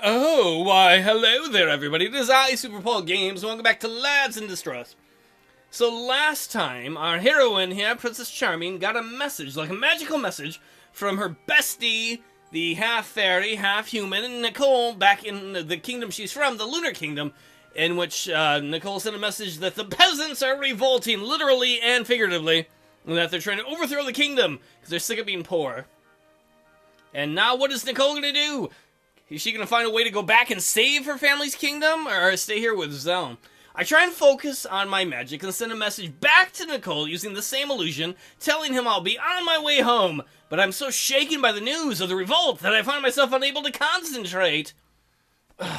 Oh, why, hello there, everybody. It is I, Super Paul Games. Welcome back to Lads in Distress. So last time, our heroine here, Princess Charming, got a message, like a magical message, from her bestie, the half-fairy, half-human, Nicole, back in the kingdom she's from, the Lunar Kingdom, in which Nicole sent a message that the peasants are revolting, literally and figuratively, and that they're trying to overthrow the kingdom, because they're sick of being poor. And now what is Nicole going to do? Is she going to find a way to go back and save her family's kingdom, or stay here with Zell? I try and focus on my magic and send a message back to Nicole using the same illusion, telling him I'll be on my way home, but I'm so shaken by the news of the revolt that I find myself unable to concentrate.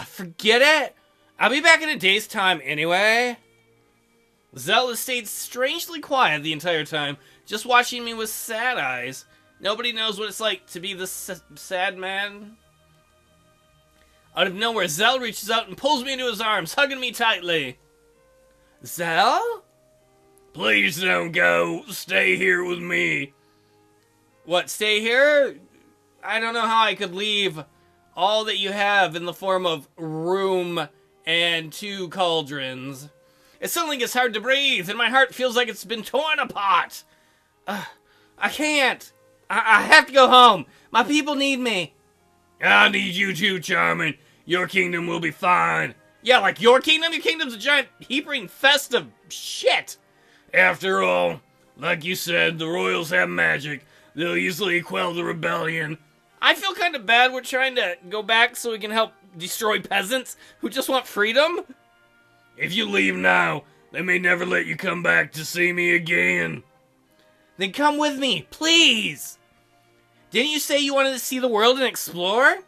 Forget it. I'll be back in a day's time anyway. Zell has stayed strangely quiet the entire time, just watching me with sad eyes. Nobody knows what it's like to be this sad man. Out of nowhere, Zell reaches out and pulls me into his arms, hugging me tightly. Zell? Please don't go. Stay here with me. What, stay here? I don't know how I could leave all that you have in the form of room and 2 cauldrons. It suddenly gets hard to breathe, and my heart feels like it's been torn apart. I can't. I have to go home. My people need me. I need you too, Charming. Your kingdom will be fine. Yeah, like your kingdom? Your kingdom's a giant heaping fest of shit. After all, like you said, the royals have magic. They'll easily quell the rebellion. I feel kind of bad we're trying to go back so we can help destroy peasants who just want freedom. If you leave now, they may never let you come back to see me again. Then come with me, please. Didn't you say you wanted to see the world and explore?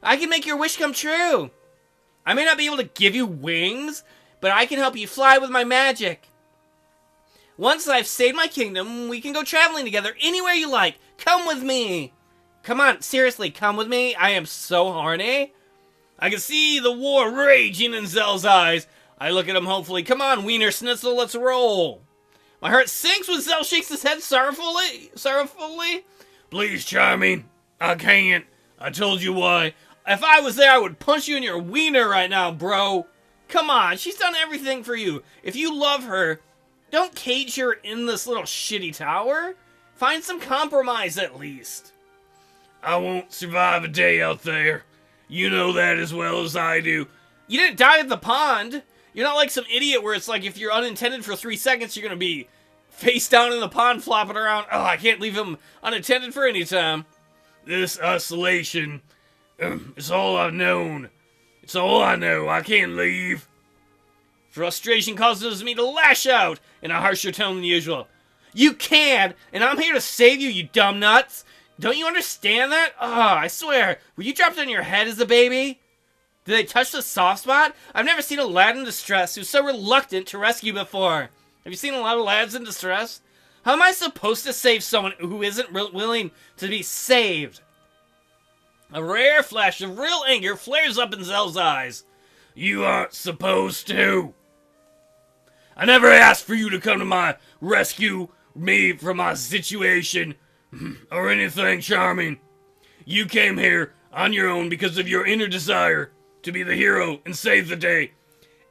I can make your wish come true. I may not be able to give you wings, but I can help you fly with my magic. Once I've saved my kingdom, we can go traveling together anywhere you like. Come with me. Come on, seriously, come with me. I am so horny. I can see the war raging in Zell's eyes. I look at him hopefully. Come on, Wiener Schnitzel, let's roll. My heart sinks when Zell shakes his head sorrowfully. Please, Charming, I can't. I told you why. If I was there, I would punch you in your wiener right now, bro. Come on, she's done everything for you. If you love her, don't cage her in this little shitty tower. Find some compromise at least. I won't survive a day out there. You know that as well as I do. You didn't die at the pond. You're not like some idiot where it's like if you're unattended for 3 seconds, you're going to be face down in the pond flopping around. Oh, I can't leave him unattended for any time. This isolation, it's all I've known. It's all I know. I can't leave. Frustration causes me to lash out in a harsher tone than usual. You can, and I'm here to save you, you dumb nuts. Don't you understand that? Oh, I swear, were you dropped on your head as a baby? Did they touch the soft spot? I've never seen a lad in distress who's so reluctant to rescue before. Have you seen a lot of lads in distress? How am I supposed to save someone who isn't willing to be saved? A rare flash of real anger flares up in Zell's eyes. You aren't supposed to. I never asked for you to come to my rescue me from my situation or anything, Charming. You came here on your own because of your inner desire to be the hero and save the day.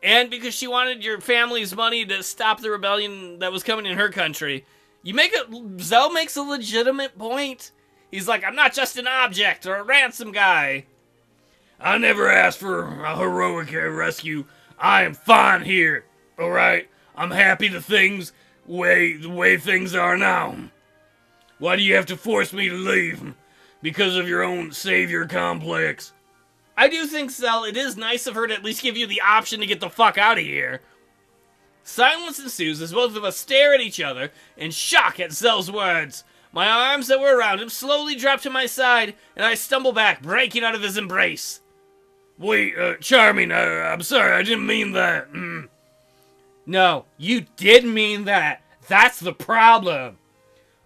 And because she wanted your family's money to stop the rebellion that was coming in her country. Zell makes a legitimate point. He's like, I'm not just an object or a ransom guy. I never asked for a heroic rescue. I am fine here, alright? I'm happy the way things are now. Why do you have to force me to leave? Because of your own savior complex. I do think, Zell, it is nice of her to at least give you the option to get the fuck out of here. Silence ensues as both of us stare at each other in shock at Zell's words. My arms that were around him slowly drop to my side, and I stumble back, breaking out of his embrace. Wait, Charming, I'm sorry, I didn't mean that. No, you did mean that. That's the problem.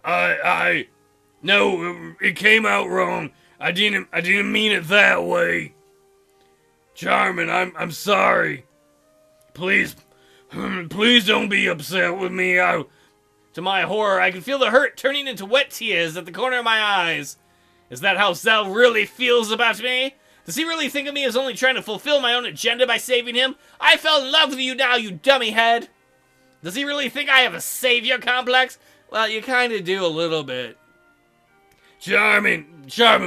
No, it came out wrong. I didn't mean it that way. Charming, I'm sorry. Please don't be upset with me. To my horror, I can feel the hurt turning into wet tears at the corner of my eyes. Is that how Zell really feels about me? Does he really think of me as only trying to fulfill my own agenda by saving him? I fell in love with you now, you dummy head! Does he really think I have a savior complex? Well, you kind of do a little bit. Charming,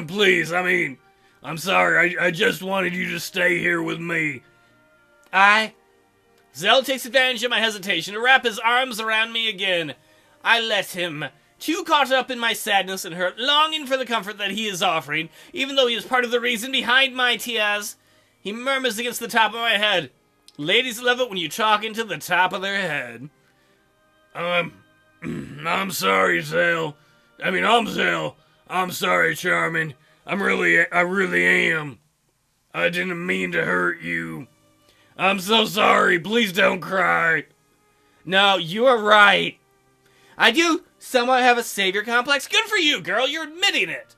please, I'm sorry, I just wanted you to stay here with me. Zell takes advantage of my hesitation to wrap his arms around me again. I let him, too caught up in my sadness and hurt, longing for the comfort that he is offering, even though he is part of the reason behind my tears. He murmurs against the top of my head. Ladies love it when you talk into the top of their head. I'm sorry, Zell. I'm Zell. I'm sorry, Charming. I really am. I didn't mean to hurt you. I'm so sorry. Please don't cry. No, you are right. I do somewhat have a savior complex. Good for you, girl. You're admitting it.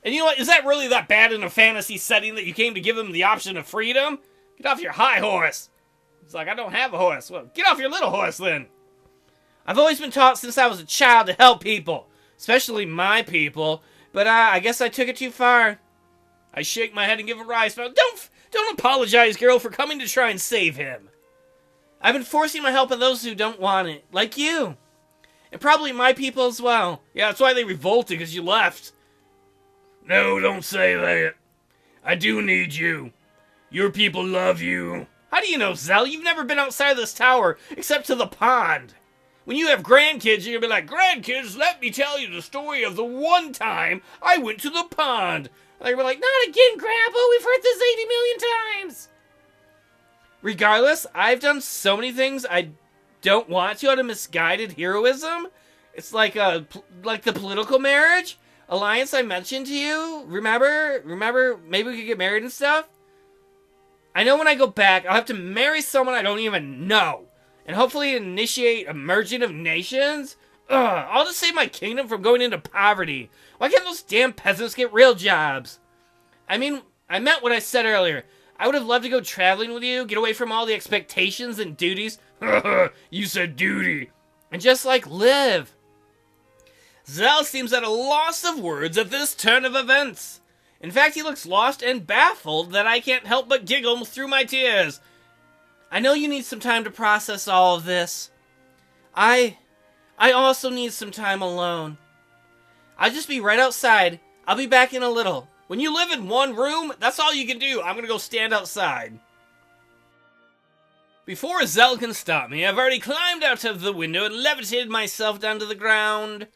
And you know what? Is that really that bad in a fantasy setting that you came to give them the option of freedom? Get off your high horse. It's like, I don't have a horse. Well, get off your little horse then. I've always been taught since I was a child to help people. Especially my people. But I guess I took it too far. I shake my head and give a wry smile. Don't apologize, girl, for coming to try and save him. I've been forcing my help on those who don't want it. Like you. And probably my people as well. Yeah, that's why they revolted, because you left. No, don't say that. I do need you. Your people love you. How do you know, Zell? You've never been outside this tower, except to the pond. When you have grandkids, you're going to be like, grandkids, let me tell you the story of the one time I went to the pond. And they're like, not again, Grandpa. We've heard this 80 million times. Regardless, I've done so many things I don't want to out of misguided heroism. It's like the political marriage alliance I mentioned to you. Remember? Maybe we could get married and stuff. I know when I go back, I'll have to marry someone I don't even know. And hopefully initiate a merging of nations? I'll just save my kingdom from going into poverty. Why can't those damn peasants get real jobs? I meant what I said earlier. I would have loved to go traveling with you, get away from all the expectations and duties. You said duty. And just, live. Zell seems at a loss of words at this turn of events. In fact, he looks lost and baffled that I can't help but giggle through my tears. I know you need some time to process all of this. I also need some time alone. I'll just be right outside. I'll be back in a little. When you live in one room, that's all you can do. I'm gonna go stand outside. Before Zell can stop me, I've already climbed out of the window and levitated myself down to the ground.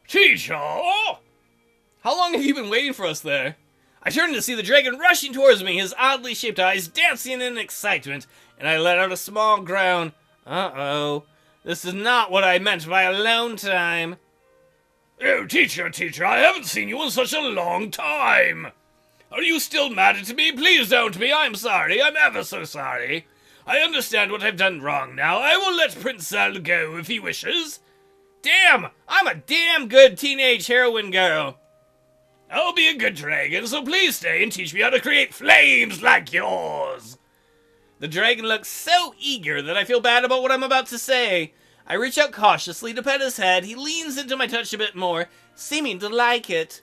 Teacher! How long have you been waiting for us there? I turned to see the dragon rushing towards me, his oddly shaped eyes dancing in excitement, and I let out a small groan. Uh-oh. This is not what I meant by alone time. Oh, teacher, I haven't seen you in such a long time. Are you still mad at me? Please don't be. I'm sorry. I'm ever so sorry. I understand what I've done wrong now. I will let Prince Zell go if he wishes. Damn! I'm a damn good teenage heroine girl. I'll be a good dragon, so please stay and teach me how to create flames like yours. The dragon looks so eager that I feel bad about what I'm about to say. I reach out cautiously to pet his head. He leans into my touch a bit more, seeming to like it.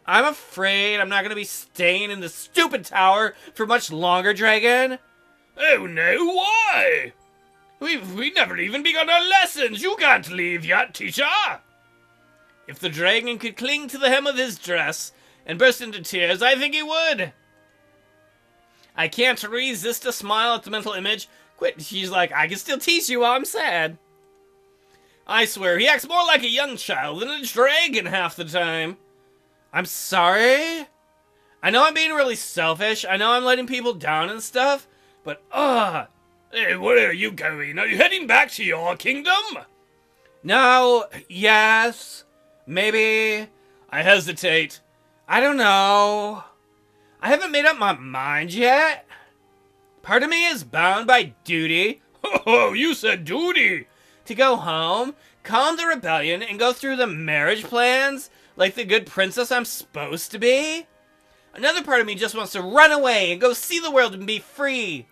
I'm afraid I'm not going to be staying in this stupid tower for much longer, dragon. Oh no, why? We've never even begun our lessons. You can't leave yet, teacher. If the dragon could cling to the hem of his dress and burst into tears, I think he would. I can't resist a smile at the mental image. Quit, she's like, I can still tease you while I'm sad. I swear, he acts more like a young child than a dragon half the time. I'm sorry? I know I'm being really selfish. I know I'm letting people down and stuff. But, Hey, where are you going? Are you heading back to your kingdom? No, yes, maybe. I hesitate. I don't know. I haven't made up my mind yet. Part of me is bound by duty. Oh, you said duty. To go home, calm the rebellion, and go through the marriage plans like the good princess I'm supposed to be. Another part of me just wants to run away and go see the world and be free.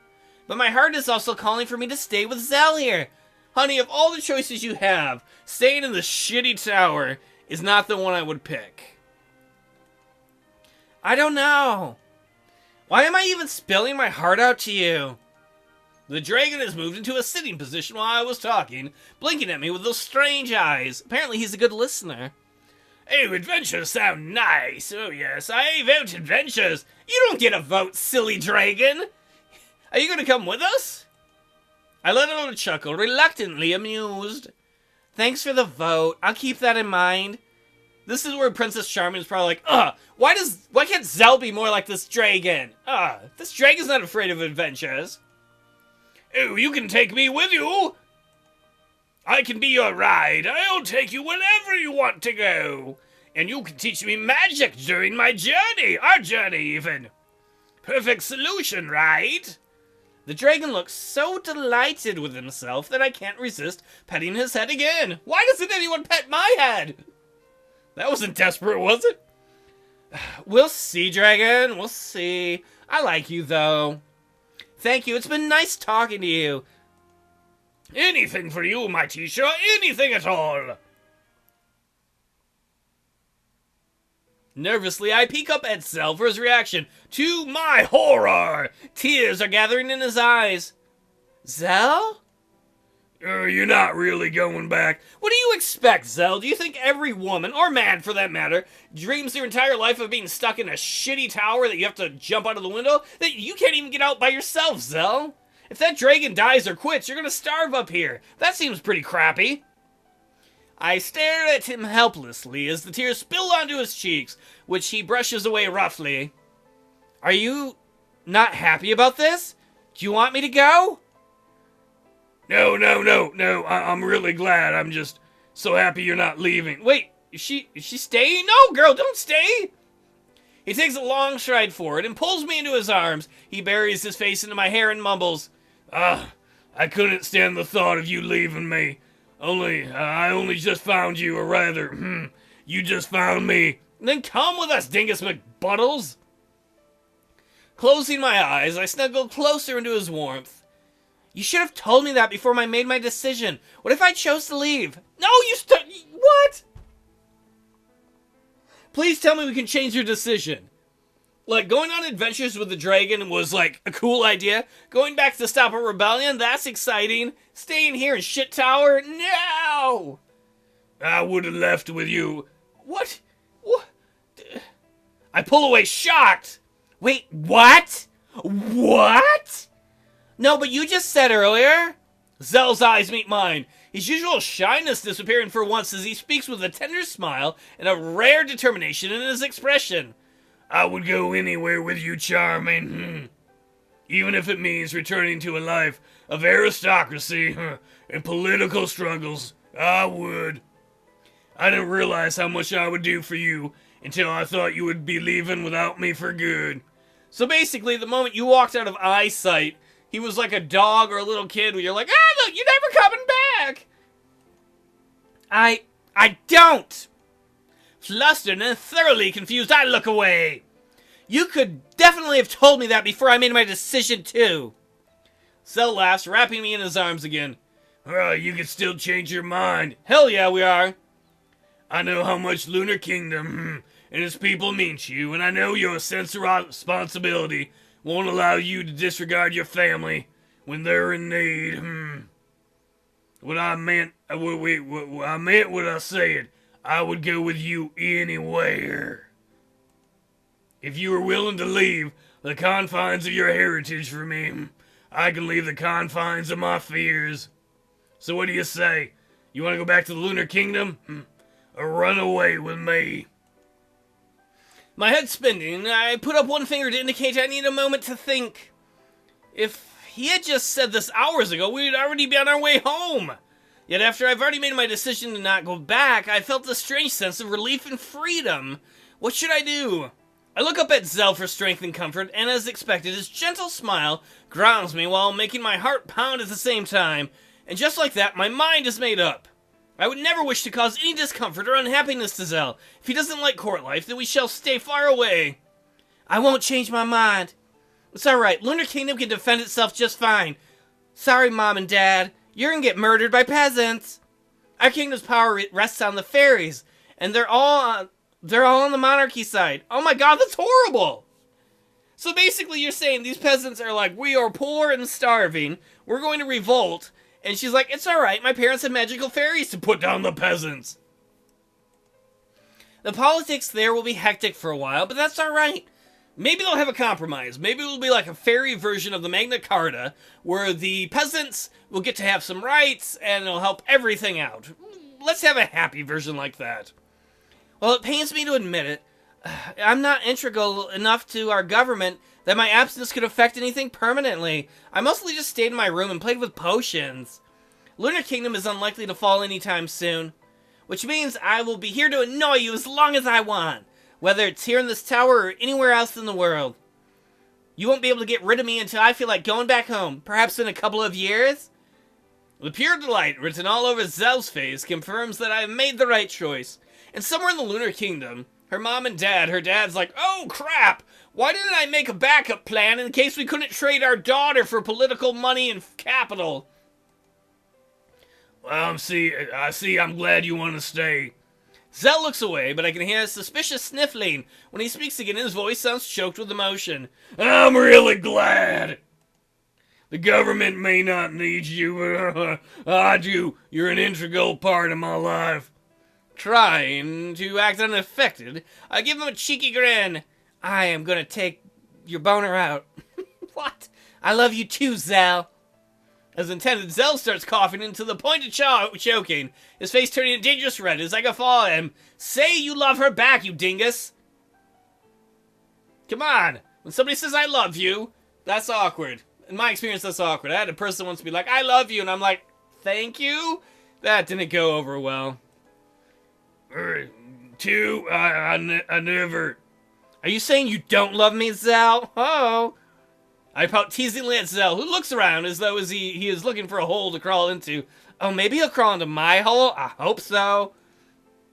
But my heart is also calling for me to stay with Zell here. Honey, of all the choices you have, staying in the shitty tower is not the one I would pick. I don't know. Why am I even spilling my heart out to you? The dragon has moved into a sitting position while I was talking, blinking at me with those strange eyes. Apparently he's a good listener. Oh, adventures sound nice. Oh yes, I vote adventures. You don't get a vote, silly dragon. Are you going to come with us? I let out a chuckle, reluctantly amused. Thanks for the vote. I'll keep that in mind. This is where Princess Charming is probably like, why can't Zell be more like this dragon? This dragon's not afraid of adventures. Oh, you can take me with you. I can be your ride. I'll take you wherever you want to go. And you can teach me magic during my journey. Our journey, even. Perfect solution, right? The dragon looks so delighted with himself that I can't resist petting his head again. Why doesn't anyone pet my head? That wasn't desperate, was it? We'll see, dragon. We'll see. I like you, though. Thank you. It's been nice talking to you. Anything for you, my teacher. Anything at all. Nervously, I peek up at Zell for his reaction. To my horror! Tears are gathering in his eyes. Zell? You're not really going back. What do you expect, Zell? Do you think every woman, or man for that matter, dreams their entire life of being stuck in a shitty tower that you have to jump out of the window? That you can't even get out by yourself, Zell? If that dragon dies or quits, you're gonna starve up here. That seems pretty crappy. I stare at him helplessly as the tears spill onto his cheeks, which he brushes away roughly. Are you not happy about this? Do you want me to go? No, I'm really glad. I'm just so happy you're not leaving. Wait, is she staying? No, girl, don't stay! He takes a long stride forward and pulls me into his arms. He buries his face into my hair and mumbles, I couldn't stand the thought of you leaving me. I only just found you, or rather, you just found me. Then come with us, Dingus McButtles. Closing my eyes, I snuggled closer into his warmth. You should have told me that before I made my decision. What if I chose to leave? No, what? Please tell me we can change your decision. Like, going on adventures with the dragon was, like, a cool idea. Going back to stop a rebellion, that's exciting. Staying here in Shit Tower? No! I would have left with you. What? I pull away shocked. Wait, what? What? No, but you just said earlier. Zell's eyes meet mine. His usual shyness disappearing for once as he speaks with a tender smile and a rare determination in his expression. I would go anywhere with you, Charming. Even if it means returning to a life of aristocracy and political struggles, I would. I didn't realize how much I would do for you until I thought you would be leaving without me for good. So basically, the moment you walked out of eyesight, he was like a dog or a little kid where you're like, look, you're never coming back. I don't. Flustered and thoroughly confused, I look away. You could definitely have told me that before I made my decision, too. Zell laughs, wrapping me in his arms again. You can still change your mind. Hell yeah, we are. I know how much Lunar Kingdom and its people mean to you, and I know your sense of responsibility won't allow you to disregard your family when they're in need. What I meant what I said. I would go with you anywhere. If you are willing to leave the confines of your heritage for me, I can leave the confines of my fears. So what do you say? You want to go back to the Lunar Kingdom? Or run away with me? My head's spinning, and I put up one finger to indicate I need a moment to think. If he had just said this hours ago, we'd already be on our way home. Yet after I've already made my decision to not go back, I felt a strange sense of relief and freedom. What should I do? I look up at Zell for strength and comfort, and as expected, his gentle smile grounds me while making my heart pound at the same time. And just like that, my mind is made up. I would never wish to cause any discomfort or unhappiness to Zell. If he doesn't like court life, then we shall stay far away. I won't change my mind. It's alright, Lunar Kingdom can defend itself just fine. Sorry, Mom and Dad. You're gonna get murdered by peasants. Our kingdom's power rests on the fairies, and they're all on the monarchy side. Oh my god, that's horrible! So basically you're saying these peasants are like, we are poor and starving, we're going to revolt, and she's like, it's alright, my parents have magical fairies to put down the peasants. The politics there will be hectic for a while, but that's alright. Maybe they'll have a compromise. Maybe it'll be like a fairy version of the Magna Carta, where the peasants will get to have some rights, and it'll help everything out. Let's have a happy version like that. Well, it pains me to admit it. I'm not integral enough to our government that my absence could affect anything permanently. I mostly just stayed in my room and played with potions. Lunar Kingdom is unlikely to fall anytime soon, which means I will be here to annoy you as long as I want, whether it's here in this tower or anywhere else in the world. You won't be able to get rid of me until I feel like going back home, perhaps in a couple of years? The pure delight written all over Zelle's face confirms that I have made the right choice. And somewhere in the Lunar Kingdom, her mom and dad, her dad's like, oh crap, why didn't I make a backup plan in case we couldn't trade our daughter for political money and capital? Well, I see, I'm glad you want to stay. Zelle looks away, but I can hear a suspicious sniffling. When he speaks again, his voice sounds choked with emotion. I'm really glad. The government may not need you, but I do. You're an integral part of my life. Trying to act unaffected, I give him a cheeky grin. I am gonna take your boner out. What? I love you too, Zelle. As intended, Zelle starts coughing into the point of choking, his face turning a dangerous red as I guffaw at him. Say you love her back, you dingus! Come on! When somebody says I love you, that's awkward. In my experience, that's awkward. I had a person once be like, I love you, and I'm like, thank you? That didn't go over well. I never... Are you saying you don't love me, Zelle? Oh! I pout teasingly at Zelle, who looks around as though he is looking for a hole to crawl into. Oh, maybe he'll crawl into my hole? I hope so.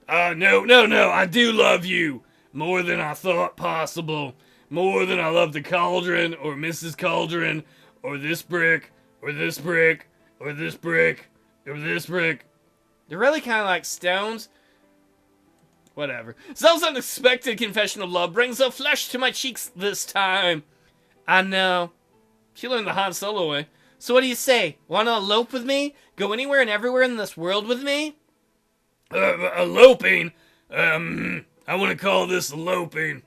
No, I do love you. More than I thought possible. More than I love the cauldron, or Mrs. Cauldron, or this brick, or this brick, or this brick, or this brick. They're really kind of like stones. Whatever. Zelle's unexpected confession of love brings a flesh to my cheeks this time. I know. She learned the Han Solo way. So what do you say? Want to elope with me? Go anywhere and everywhere in this world with me? Eloping? I want to call this eloping.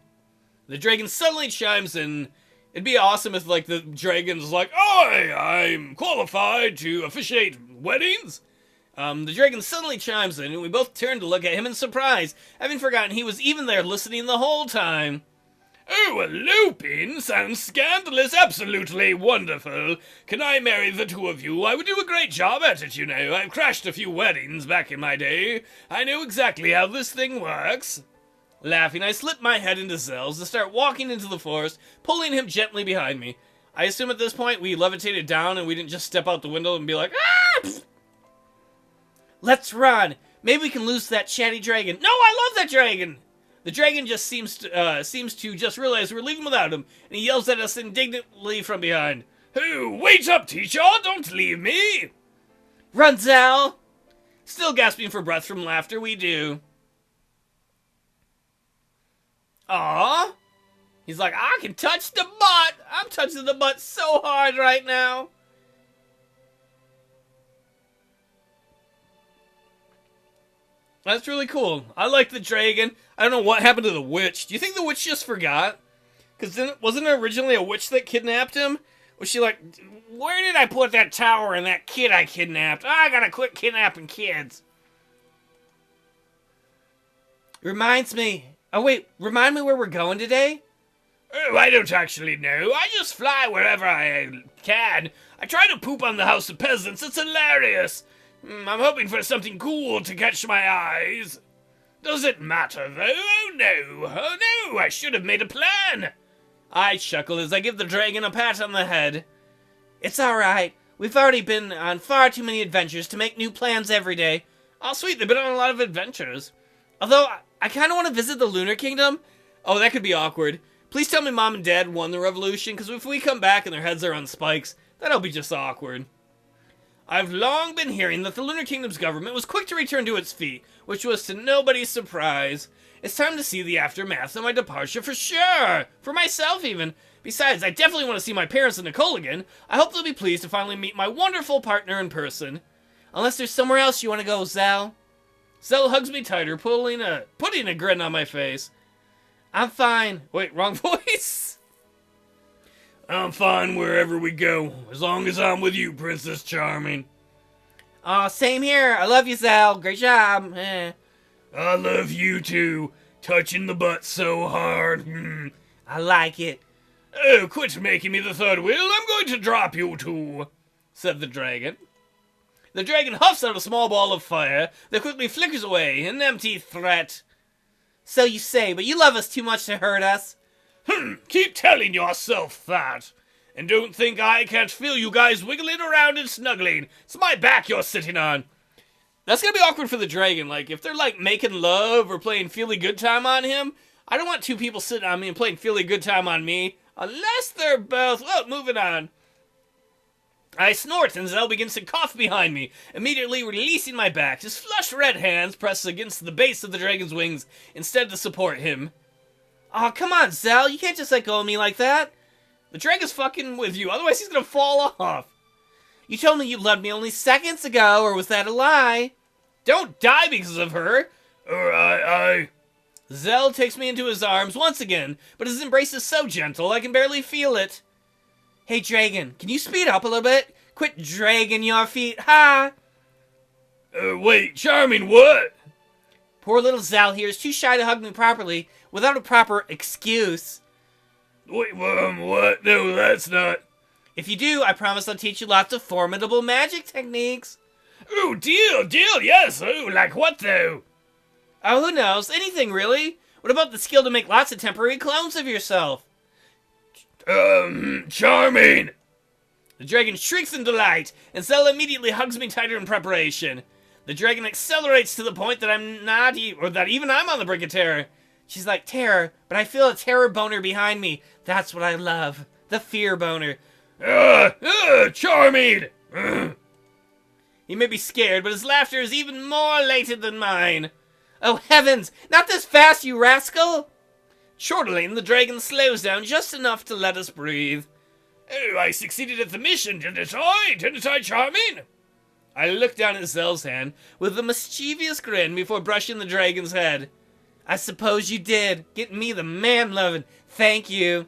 The dragon suddenly chimes in. It'd be awesome if, like, the dragon's like, I'm qualified to officiate weddings. The dragon suddenly chimes in, and we both turn to look at him in surprise, having forgotten he was even there listening the whole time. Oh, eloping sounds scandalous, absolutely wonderful. Can I marry the two of you? I would do a great job at it, you know. I've crashed a few weddings back in my day. I know exactly how this thing works. Laughing, I slip my head into Zelle's and start walking into the forest, pulling him gently behind me. I assume at this point we levitated down and we didn't just step out the window and be like, ah! Let's run. Maybe we can lose that chatty dragon. No, I love that dragon. The dragon just seems to just realize we're leaving without him, and he yells at us indignantly from behind. Oh, wait up, teacher! Don't leave me! Run, Zelle! Still gasping for breath from laughter, we do. Aww. He's like, I can touch the butt! I'm touching the butt so hard right now. That's really cool. I like the dragon. I don't know what happened to the witch. Do you think the witch just forgot? Because wasn't it originally a witch that kidnapped him? Was she like, where did I put that tower and that kid I kidnapped? I gotta quit kidnapping kids. Reminds me. Oh wait, remind me where we're going today? Oh, I don't actually know. I just fly wherever I can. I try to poop on the House of Peasants. It's hilarious. I'm hoping for something cool to catch my eyes. Does it matter, though? Oh, no, I should have made a plan. I chuckle as I give the dragon a pat on the head. It's alright. We've already been on far too many adventures to make new plans every day. Oh, sweet, they've been on a lot of adventures. Although, I kind of want to visit the Lunar Kingdom. Oh, that could be awkward. Please tell me Mom and Dad won the revolution, because if we come back and their heads are on spikes, that'll be just awkward. I've long been hearing that the Lunar Kingdom's government was quick to return to its feet, which was to nobody's surprise. It's time to see the aftermath of my departure for sure! For myself, even. Besides, I definitely want to see my parents and Nicole again. I hope they'll be pleased to finally meet my wonderful partner in person. Unless there's somewhere else you want to go, Zell. Zell hugs me tighter, putting a grin on my face. I'm fine. Wait, wrong voice? I'm fine wherever we go, as long as I'm with you, Princess Charming. Aw, same here. I love you, Zell. Great job. I love you too. Touching the butt so hard. I like it. Oh, quit making me the third wheel. I'm going to drop you two, said the dragon. The dragon huffs out a small ball of fire that quickly flickers away, an empty threat. So you say, but you love us too much to hurt us. Keep telling yourself that. And don't think I can't feel you guys wiggling around and snuggling. It's my back you're sitting on. That's gonna be awkward for the dragon. Like, if they're, like, making love or playing Feely Good Time on him, I don't want two people sitting on me and playing Feely Good Time on me. Unless they're both... Well, moving on. I snort, and Zell begins to cough behind me, immediately releasing my back. His flush red hands press against the base of the dragon's wings instead to support him. Aw, come on, Zell. You can't just let go of me like that. The dragon's fucking with you, otherwise he's gonna fall off. You told me you loved me only seconds ago, or was that a lie? Don't die because of her. Or Zell takes me into his arms once again, but his embrace is so gentle I can barely feel it. Hey, dragon, can you speed up a little bit? Quit dragging your feet, ha! Wait, Charming, what? Poor little Zell here is too shy to hug me properly without a proper excuse. Wait, what? No, that's not... If you do, I promise I'll teach you lots of formidable magic techniques. Ooh, deal, yes. Ooh, like what, though? Oh, who knows? Anything, really. What about the skill to make lots of temporary clones of yourself? Charming! The dragon shrieks in delight, and Zell immediately hugs me tighter in preparation. The dragon accelerates to the point that even I'm on the brink of terror. She's like, terror, but I feel a terror boner behind me. That's what I love. The fear boner. Charming! He may be scared, but his laughter is even more elated than mine. Oh, heavens! Not this fast, you rascal! Chortling, the dragon slows down just enough to let us breathe. Oh, I succeeded at the mission, didn't I? Didn't I, Charming? I look down at Zell's hand with a mischievous grin before brushing the dragon's head. I suppose you did. Getting me the man-lovin'. Thank you.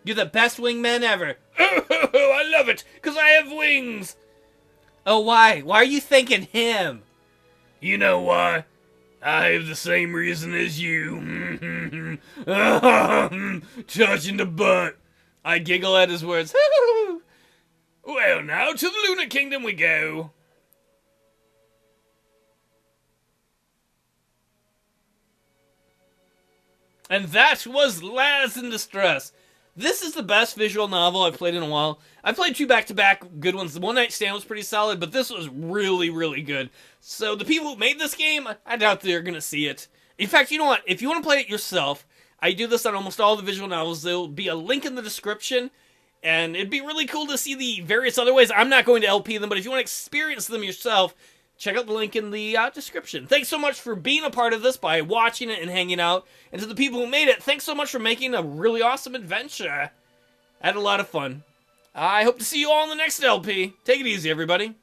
You're the best wingman ever. Oh, I love it, 'cause I have wings. Oh, why? Why are you thanking him? You know why? I have the same reason as you. Touching the butt. I giggle at his words. Well, now to the Lunar Kingdom we go. And that was Laz in Distress. This is the best visual novel I've played in a while. I played two back-to-back good ones. The One Night Stand was pretty solid, but this was really, really good. So the people who made this game, I doubt they're going to see it. In fact, you know what? If you want to play it yourself, I do this on almost all the visual novels. There'll be a link in the description, and it'd be really cool to see the various other ways. I'm not going to LP them, but if you want to experience them yourself, check out the link in the description. Thanks so much for being a part of this by watching it and hanging out. And to the people who made it, thanks so much for making a really awesome adventure. I had a lot of fun. I hope to see you all in the next LP. Take it easy, everybody.